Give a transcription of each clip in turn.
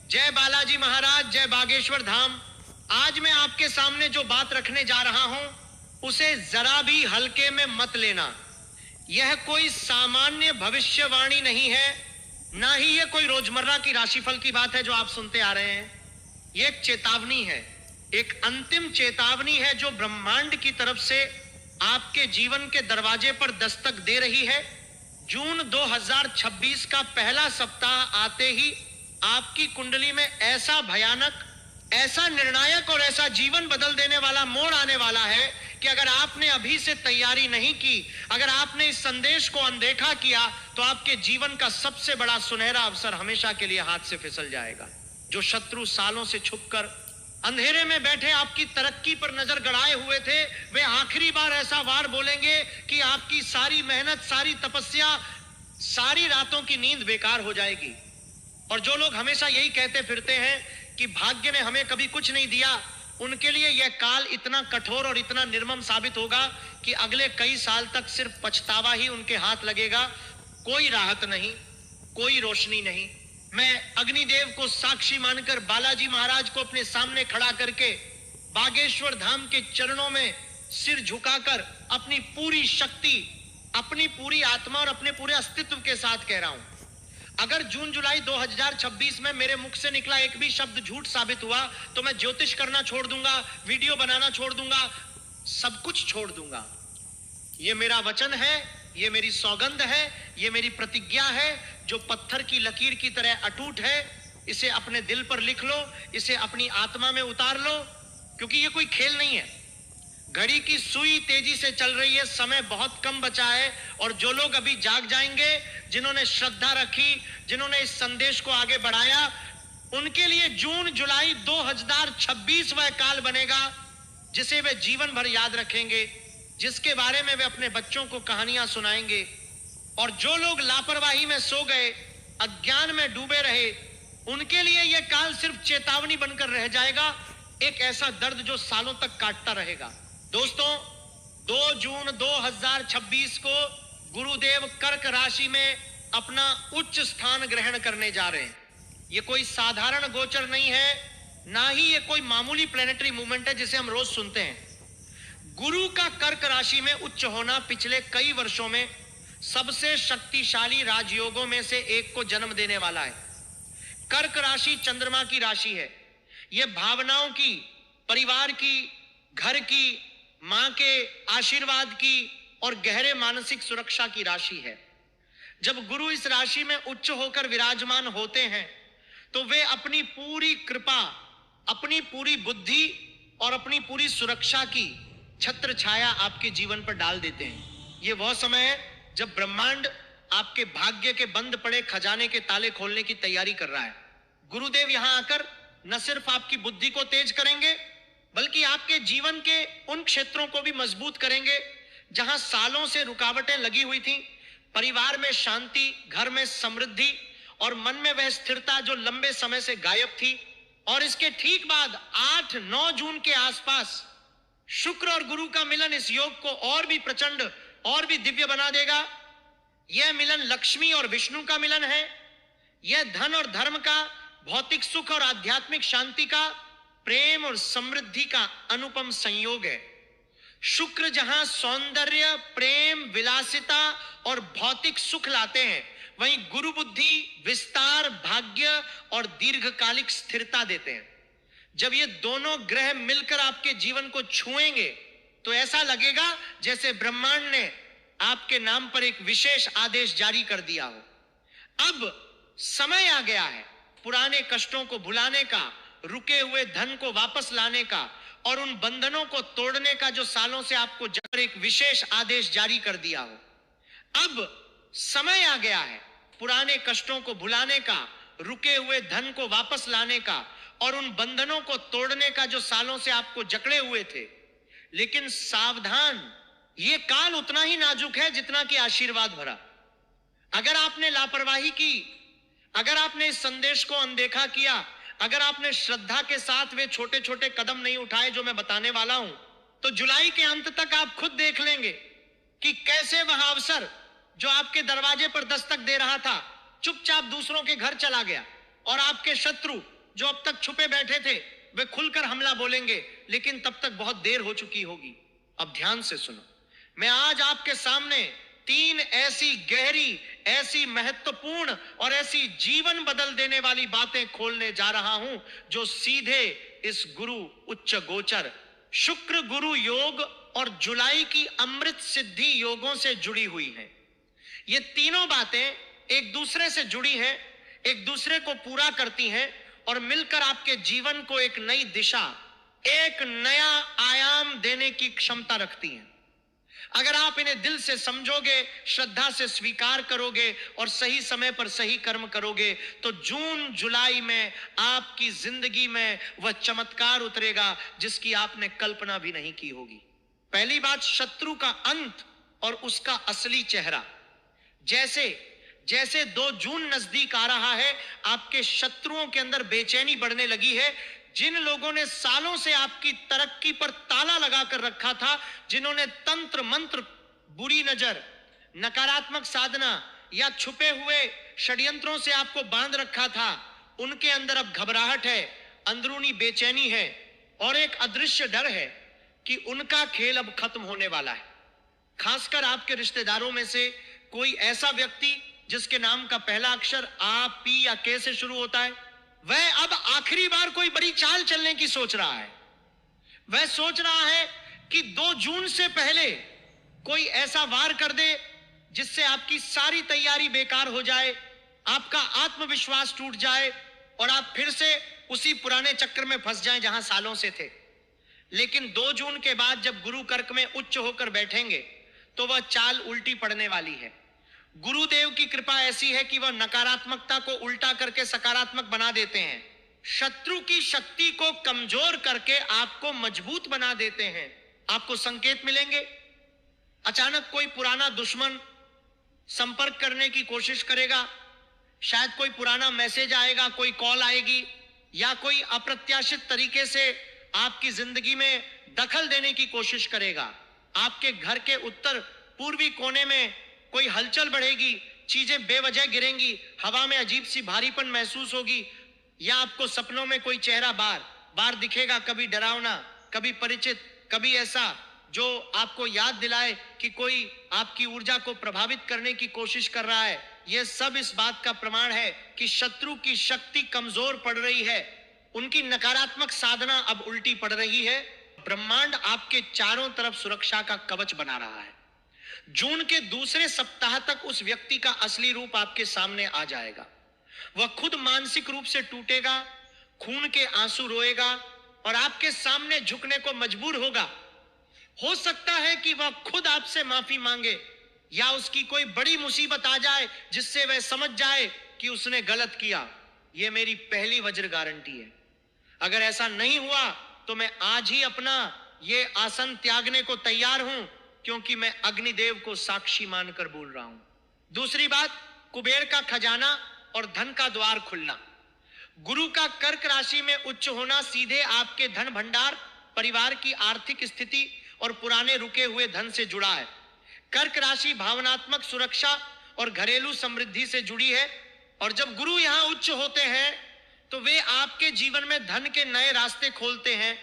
जय बालाजी महाराज, जय बागेश्वर धाम। आज मैं आपके सामने जो बात रखने जा रहा हूं उसे जरा भी हल्के में मत लेना। यह कोई सामान्य भविष्यवाणी नहीं है, ना ही यह कोई रोजमर्रा की राशिफल की बात है जो आप सुनते आ रहे हैं। यह एक चेतावनी है, एक अंतिम चेतावनी है जो ब्रह्मांड की तरफ से आपके जीवन के दरवाजे पर दस्तक दे रही है। जून 2026 का पहला सप्ताह आते ही आपकी कुंडली में ऐसा भयानक, ऐसा निर्णायक और ऐसा जीवन बदल देने वाला मोड़ आने वाला है कि अगर आपने अभी से तैयारी नहीं की, अगर आपने इस संदेश को अनदेखा किया, तो आपके जीवन का सबसे बड़ा सुनहरा अवसर हमेशा के लिए हाथ से फिसल जाएगा। जो शत्रु सालों से छुपकर अंधेरे में बैठे आपकी तरक्की पर नजर गड़ाए हुए थे, वे आखिरी बार ऐसा वार बोलेंगे कि आपकी सारी मेहनत, सारी तपस्या, सारी रातों की नींद बेकार हो जाएगी। और जो लोग हमेशा यही कहते फिरते हैं कि भाग्य ने हमें कभी कुछ नहीं दिया, उनके लिए यह काल इतना कठोर और इतना निर्मम साबित होगा कि अगले कई साल तक सिर्फ पछतावा ही उनके हाथ लगेगा। कोई राहत नहीं, कोई रोशनी नहीं। मैं अग्निदेव को साक्षी मानकर बालाजी महाराज को अपने सामने खड़ा करके बागेश्वर धाम के चरणों में सिर झुकाकर अपनी पूरी शक्ति, अपनी पूरी आत्मा और अपने पूरे अस्तित्व के साथ कह रहा हूं, अगर जून जुलाई 2026 में मेरे मुख से निकला एक भी शब्द झूठ साबित हुआ तो मैं ज्योतिष करना छोड़ दूंगा, वीडियो बनाना छोड़ दूंगा, सब कुछ छोड़ दूंगा। यह मेरा वचन है, यह मेरी सौगंध है, यह मेरी प्रतिज्ञा है जो पत्थर की लकीर की तरह अटूट है। इसे अपने दिल पर लिख लो, इसे अपनी आत्मा में उतार लो, क्योंकि यह कोई खेल नहीं है। घड़ी की सुई तेजी से चल रही है, समय बहुत कम बचा है, और जो लोग अभी जाग जाएंगे, जिन्होंने श्रद्धा रखी, जिन्होंने इस संदेश को आगे बढ़ाया, उनके लिए जून जुलाई 2026 वह काल बनेगा जिसे वे जीवन भर याद रखेंगे, जिसके बारे में वे अपने बच्चों को कहानियां सुनाएंगे। और जो लोग लापरवाही में सो गए, अज्ञान में डूबे रहे, उनके लिए यह काल सिर्फ चेतावनी बनकर रह जाएगा, एक ऐसा दर्द जो सालों तक काटता रहेगा। दोस्तों, 2 जून 2026 को गुरुदेव कर्क राशि में अपना उच्च स्थान ग्रहण करने जा रहे हैं। यह कोई साधारण गोचर नहीं है, ना ही यह कोई मामूली प्लेनेटरी मूवमेंट है जिसे हम रोज सुनते हैं। गुरु का कर्क राशि में उच्च होना पिछले कई वर्षों में सबसे शक्तिशाली राजयोगों में से एक को जन्म देने वाला है। कर्क राशि चंद्रमा की राशि है। यह भावनाओं की, परिवार की, घर की, मां के आशीर्वाद की और गहरे मानसिक सुरक्षा की राशि है। जब गुरु इस राशि में उच्च होकर विराजमान होते हैं तो वे अपनी पूरी कृपा, अपनी पूरी बुद्धि और अपनी पूरी सुरक्षा की छत्र छाया आपके जीवन पर डाल देते हैं। यह वह समय है जब ब्रह्मांड आपके भाग्य के बंद पड़े खजाने के ताले खोलने की तैयारी कर रहा है। गुरुदेव यहां आकर न सिर्फ आपकी बुद्धि को तेज करेंगे, बल्कि आपके जीवन के उन क्षेत्रों को भी मजबूत करेंगे जहां सालों से रुकावटें लगी हुई थीं। परिवार में शांति, घर में समृद्धि और मन में वह स्थिरता जो लंबे समय से गायब थी। और इसके ठीक बाद 8-9 जून के आसपास शुक्र और गुरु का मिलन इस योग को और भी प्रचंड और भी दिव्य बना देगा। यह मिलन लक्ष्मी और विष्णु का मिलन है। यह धन और धर्म का, भौतिक सुख और आध्यात्मिक शांति का, प्रेम और समृद्धि का अनुपम संयोग है। शुक्र जहां सौंदर्य, प्रेम, विलासिता और भौतिक सुख लाते हैं, वहीं गुरु बुद्धि, विस्तार, भाग्य और दीर्घकालिक स्थिरता देते हैं। जब ये दोनों ग्रह मिलकर आपके जीवन को छुएंगे तो ऐसा लगेगा जैसे ब्रह्मांड ने आपके नाम पर एक विशेष आदेश जारी कर दिया हो। अब समय आ गया है पुराने कष्टों को भुलाने का, रुके हुए धन को वापस लाने का और उन बंधनों को तोड़ने का जो सालों से आपको जबर एक विशेष आदेश जारी कर दिया हो। अब समय आ गया है पुराने कष्टों को भुलाने का, रुके हुए धन को वापस लाने का और उन बंधनों को तोड़ने का जो सालों से आपको जकड़े हुए थे। लेकिन सावधान, यह काल उतना ही नाजुक है जितना कि आशीर्वाद भरा। अगर आपने लापरवाही की, अगर आपने इस संदेश को अनदेखा किया, अगर आपने श्रद्धा के साथ वे छोटे छोटे कदम नहीं उठाए जो मैं बताने वाला हूं, तो जुलाई के अंत तक आप खुद देख लेंगे कि कैसे वह अवसर जो आपके दरवाजे पर दस्तक दे रहा था चुपचाप दूसरों के घर चला गया और आपके शत्रु जो अब तक छुपे बैठे थे वे खुलकर हमला बोलेंगे, लेकिन तब तक बहुत देर हो चुकी होगी। अब ध्यान से सुनो, मैं आज आपके सामने 3 ऐसी गहरी, ऐसी महत्वपूर्ण और ऐसी जीवन बदल देने वाली बातें खोलने जा रहा हूं, जो सीधे इस गुरु उच्च गोचर शुक्र गुरु योग और जुलाई की अमृत सिद्धि योगों से जुड़ी हुई हैं। ये तीनों बातें एक दूसरे से जुड़ी हैं, एक दूसरे को पूरा करती हैं और मिलकर आपके जीवन को एक नई दिशा, एक नया आयाम देने की क्षमता रखती हैं। अगर आप इन्हें दिल से समझोगे, श्रद्धा से स्वीकार करोगे और सही समय पर सही कर्म करोगे, तो जून जुलाई में आपकी जिंदगी में वह चमत्कार उतरेगा जिसकी आपने कल्पना भी नहीं की होगी। पहली बात, शत्रु का अंत और उसका असली चेहरा। जैसे जैसे 2 जून नजदीक आ रहा है, आपके शत्रुओं के अंदर बेचैनी बढ़ने लगी है। जिन लोगों ने सालों से आपकी तरक्की पर ताला लगाकर रखा था, जिन्होंने तंत्र मंत्र, बुरी नजर, नकारात्मक साधना या छुपे हुए षड्यंत्रों से आपको बांध रखा था, उनके अंदर अब घबराहट है, अंदरूनी बेचैनी है और एक अदृश्य डर है कि उनका खेल अब खत्म होने वाला है। खासकर आपके रिश्तेदारों में से कोई ऐसा व्यक्ति जिसके नाम का पहला अक्षर आ, पी या के से शुरू होता है, वह अब आखिरी बार कोई बड़ी चाल चलने की सोच रहा है। वह सोच रहा है कि 2 जून से पहले कोई ऐसा वार कर दे जिससे आपकी सारी तैयारी बेकार हो जाए, आपका आत्मविश्वास टूट जाए और आप फिर से उसी पुराने चक्कर में फंस जाएं जहां सालों से थे। लेकिन 2 जून के बाद जब गुरु कर्क में उच्च होकर बैठेंगे तो वह चाल उल्टी पड़ने वाली है। गुरुदेव की कृपा ऐसी है कि वह नकारात्मकता को उल्टा करके सकारात्मक बना देते हैं, शत्रु की शक्ति को कमजोर करके आपको मजबूत बना देते हैं। आपको संकेत मिलेंगे, अचानक कोई पुराना दुश्मन संपर्क करने की कोशिश करेगा, शायद कोई पुराना मैसेज आएगा, कोई कॉल आएगी या कोई अप्रत्याशित तरीके से आपकी जिंदगी में दखल देने की कोशिश करेगा। आपके घर के उत्तर पूर्वी कोने में कोई हलचल बढ़ेगी, चीजें बेवजह गिरेंगी, हवा में अजीब सी भारीपन महसूस होगी या आपको सपनों में कोई चेहरा बार बार दिखेगा, कभी डरावना, कभी परिचित, कभी ऐसा जो आपको याद दिलाए कि कोई आपकी ऊर्जा को प्रभावित करने की कोशिश कर रहा है। यह सब इस बात का प्रमाण है कि शत्रु की शक्ति कमजोर पड़ रही है, उनकी नकारात्मक साधना अब उल्टी पड़ रही है। ब्रह्मांड आपके चारों तरफ सुरक्षा का कवच बना रहा है। जून के दूसरे सप्ताह तक उस व्यक्ति का असली रूप आपके सामने आ जाएगा। वह खुद मानसिक रूप से टूटेगा, खून के आंसू रोएगा और आपके सामने झुकने को मजबूर होगा। हो सकता है कि वह खुद आपसे माफी मांगे या उसकी कोई बड़ी मुसीबत आ जाए जिससे वह समझ जाए कि उसने गलत किया। यह मेरी पहली वज्र गारंटी है। अगर ऐसा नहीं हुआ तो मैं आज ही अपना यह आसन त्यागने को तैयार हूं, क्योंकि मैं अग्निदेव को साक्षी मानकर बोल रहा हूं। दूसरी बात, कुबेर का खजाना और धन का द्वार खुलना। गुरु का कर्क राशि में उच्च होना सीधे आपके धन भंडार, परिवार की आर्थिक स्थिति और पुराने रुके हुए धन से जुड़ा है। कर्क राशि भावनात्मक सुरक्षा और घरेलू समृद्धि से जुड़ी है और जब गुरु यहां उच्च होते हैं तो वे आपके जीवन में धन के नए रास्ते खोलते हैं,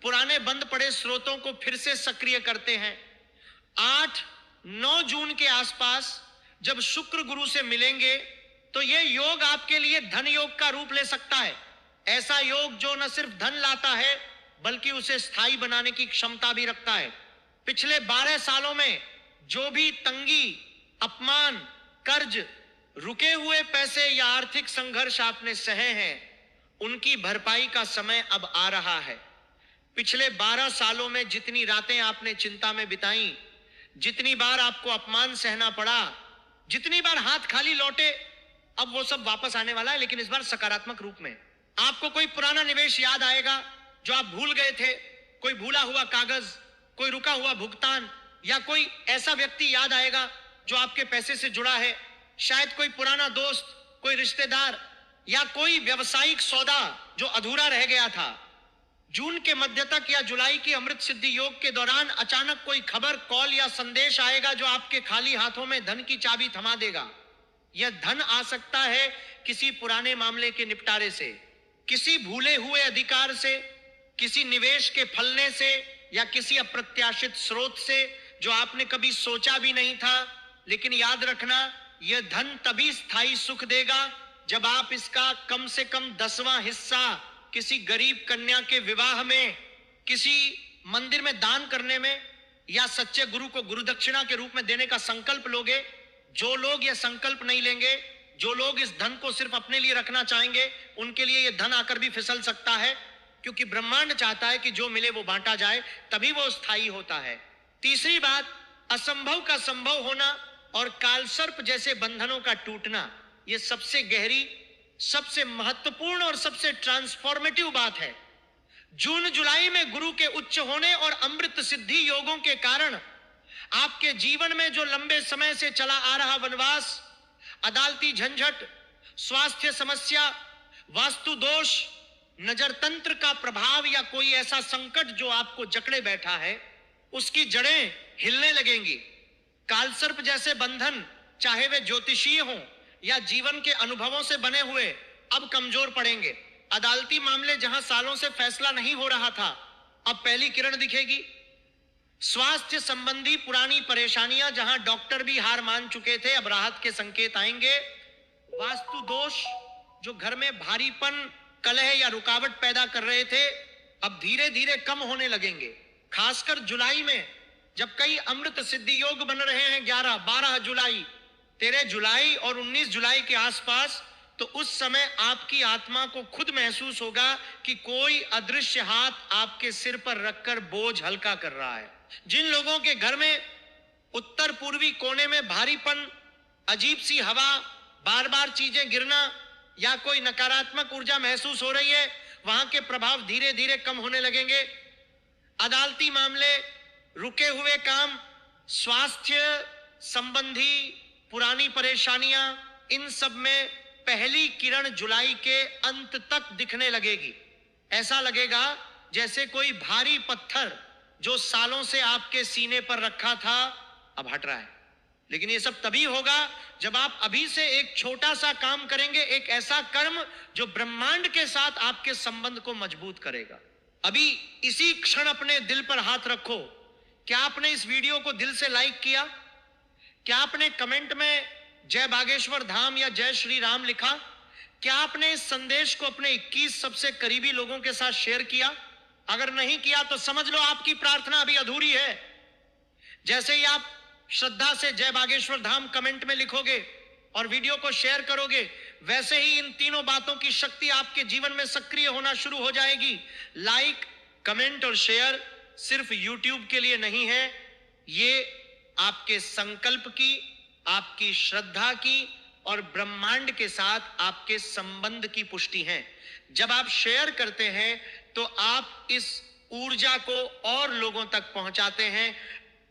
पुराने बंद पड़े स्रोतों को फिर से सक्रिय करते हैं। 8-9 जून के आसपास जब शुक्र गुरु से मिलेंगे तो यह योग आपके लिए धन योग का रूप ले सकता है। ऐसा योग जो न सिर्फ धन लाता है बल्कि उसे स्थायी बनाने की क्षमता भी रखता है। पिछले 12 सालों में जो भी तंगी, अपमान, कर्ज, रुके हुए पैसे या आर्थिक संघर्ष आपने सहे हैं, उनकी भरपाई का समय अब आ रहा है। पिछले 12 सालों में जितनी रातें आपने चिंता में बिताई, जितनी बार आपको अपमान सहना पड़ा, जितनी बार हाथ खाली लौटे, अब वो सब वापस आने वाला है, लेकिन इस बार सकारात्मक रूप में। आपको कोई पुराना निवेश याद आएगा जो आप भूल गए थे, कोई भूला हुआ कागज, कोई रुका हुआ भुगतान या कोई ऐसा व्यक्ति याद आएगा जो आपके पैसे से जुड़ा है। शायद कोई पुराना दोस्त, कोई रिश्तेदार या कोई व्यवसायिक सौदा जो अधूरा रह गया था। जून के मध्य तक या जुलाई की अमृत सिद्धि योग के दौरान अचानक कोई खबर, कॉल या संदेश आएगा जो आपके खाली हाथों में धन की चाबी थमा देगा। यह धन आ सकता है किसी पुराने मामले के निपटारे से, किसी भूले हुए अधिकार से, किसी निवेश के फलने से या किसी अप्रत्याशित स्रोत से जो आपने कभी सोचा भी नहीं था। लेकिन याद रखना, यह धन तभी स्थायी सुख देगा जब आप इसका कम से कम 10वां हिस्सा किसी गरीब कन्या के विवाह में, किसी मंदिर में दान करने में या सच्चे गुरु को गुरु दक्षिणा के रूप में देने का संकल्प लोगे। जो लोग यह संकल्प नहीं लेंगे, जो लोग इस धन को सिर्फ अपने लिए रखना चाहेंगे, उनके लिए यह धन आकर भी फिसल सकता है, क्योंकि ब्रह्मांड चाहता है कि जो मिले वो बांटा जाए, तभी वो स्थायी होता है। तीसरी बात, असंभव का संभव होना और कालसर्प जैसे बंधनों का टूटना, यह सबसे गहरी, सबसे महत्वपूर्ण और सबसे ट्रांसफॉर्मेटिव बात है। जून जुलाई में गुरु के उच्च होने और अमृत सिद्धि योगों के कारण आपके जीवन में जो लंबे समय से चला आ रहा वनवास, अदालती झंझट, स्वास्थ्य समस्या, वास्तु दोष, नजर तंत्र का प्रभाव या कोई ऐसा संकट जो आपको जकड़े बैठा है, उसकी जड़ें हिलने लगेंगी। कालसर्प जैसे बंधन, चाहे वे ज्योतिषीय हों या जीवन के अनुभवों से बने हुए, अब कमजोर पड़ेंगे। अदालती मामले जहां सालों से फैसला नहीं हो रहा था, अब पहली किरण दिखेगी। स्वास्थ्य संबंधी पुरानी परेशानियां जहां डॉक्टर भी हार मान चुके थे, अब राहत के संकेत आएंगे। वास्तु दोष जो घर में भारीपन, कलह या रुकावट पैदा कर रहे थे, अब धीरे धीरे कम होने लगेंगे। खासकर जुलाई में जब कई अमृत सिद्धि योग बन रहे हैं, 11, 12 जुलाई, 13 जुलाई और 19 जुलाई के आसपास, तो उस समय आपकी आत्मा को खुद महसूस होगा कि कोई अदृश्य हाथ आपके सिर पर रखकर बोझ हल्का कर रहा है। जिन लोगों के घर में उत्तर पूर्वी कोने में भारीपन, अजीब सी हवा, बार बार चीजें गिरना या कोई नकारात्मक ऊर्जा महसूस हो रही है, वहां के प्रभाव धीरे धीरे कम होने लगेंगे। अदालती मामले, रुके हुए काम, स्वास्थ्य संबंधी पुरानी परेशानियां, इन सब में पहली किरण जुलाई के अंत तक दिखने लगेगी। ऐसा लगेगा जैसे कोई भारी पत्थर जो सालों से आपके सीने पर रखा था, अब हट रहा है। लेकिन ये सब तभी होगा जब आप अभी से एक छोटा सा काम करेंगे, एक ऐसा कर्म जो ब्रह्मांड के साथ आपके संबंध को मजबूत करेगा। अभी इसी क्षण अपने दिल पर हाथ रखो। क्या आपने इस वीडियो को दिल से लाइक किया? क्या आपने कमेंट में जय बागेश्वर धाम या जय श्री राम लिखा? क्या आपने इस संदेश को अपने 21 सबसे करीबी लोगों के साथ शेयर किया? अगर नहीं किया तो समझ लो आपकी प्रार्थना अभी अधूरी है। जैसे ही आप श्रद्धा से जय बागेश्वर धाम कमेंट में लिखोगे और वीडियो को शेयर करोगे, वैसे ही इन तीनों बातों की शक्ति आपके जीवन में सक्रिय होना शुरू हो जाएगी। लाइक, कमेंट और शेयर सिर्फ YouTube के लिए नहीं है, ये आपके संकल्प की, आपकी श्रद्धा की और ब्रह्मांड के साथ आपके संबंध की पुष्टि है। जब आप शेयर करते हैं तो आप इस ऊर्जा को और लोगों तक पहुंचाते हैं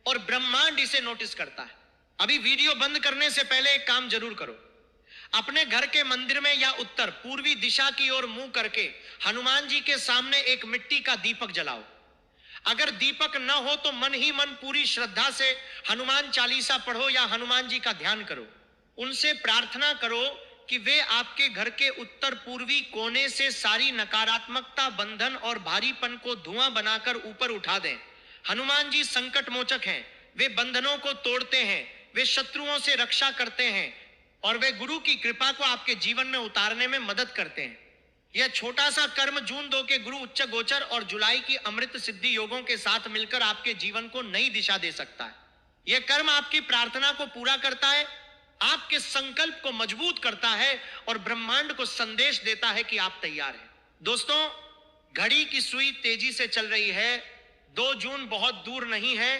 और ब्रह्मांड इसे नोटिस करता है। अभी वीडियो बंद करने से पहले एक काम जरूर करो। अपने घर के मंदिर में या उत्तर पूर्वी दिशा की ओर मुंह करके हनुमान जी के सामने एक मिट्टी का दीपक जलाओ। अगर दीपक न हो तो मन ही मन पूरी श्रद्धा से हनुमान चालीसा पढ़ो या हनुमान जी का ध्यान करो। उनसे प्रार्थना करो कि वे आपके घर के उत्तर पूर्वी कोने से सारी नकारात्मकता, बंधन और भारीपन को धुआं बनाकर ऊपर उठा दें। हनुमान जी संकट मोचक हैं, वे बंधनों को तोड़ते हैं, वे शत्रुओं से रक्षा करते हैं और वे गुरु की कृपा को आपके जीवन में उतारने में मदद करते हैं। यह छोटा सा कर्म जून 2 के गुरु उच्च गोचर और जुलाई की अमृत सिद्धि योगों के साथ मिलकर आपके जीवन को नई दिशा दे सकता है। यह कर्म आपकी प्रार्थना को पूरा करता है, आपके संकल्प को मजबूत करता है और ब्रह्मांड को संदेश देता है कि आप तैयार हैं। दोस्तों, घड़ी की सुई तेजी से चल रही है। 2 जून बहुत दूर नहीं है।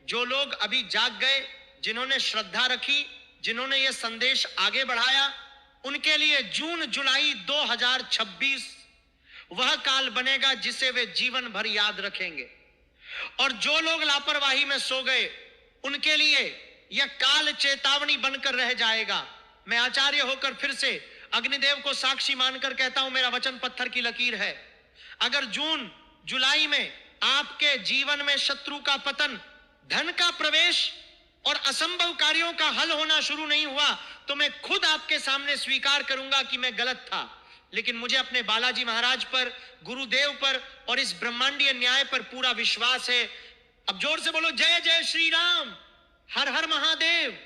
जो लोग अभी जाग गए, जिन्होंने श्रद्धा रखी, जिन्होंने यह संदेश आगे बढ़ाया, उनके लिए जून जुलाई 2026 वह काल बनेगा जिसे वे जीवन भर याद रखेंगे। और जो लोग लापरवाही में सो गए, उनके लिए यह काल चेतावनी बनकर रह जाएगा। मैं आचार्य होकर फिर से अग्निदेव को साक्षी मानकर कहता हूं, मेरा वचन पत्थर की लकीर है। अगर जून जुलाई में आपके जीवन में शत्रु का पतन, धन का प्रवेश और असंभव कार्यों का हल होना शुरू नहीं हुआ, तो मैं खुद आपके सामने स्वीकार करूंगा कि मैं गलत था। लेकिन मुझे अपने बालाजी महाराज पर, गुरुदेव पर और इस ब्रह्मांडीय न्याय पर पूरा विश्वास है। अब जोर से बोलो, जय जय श्री राम, हर हर महादेव।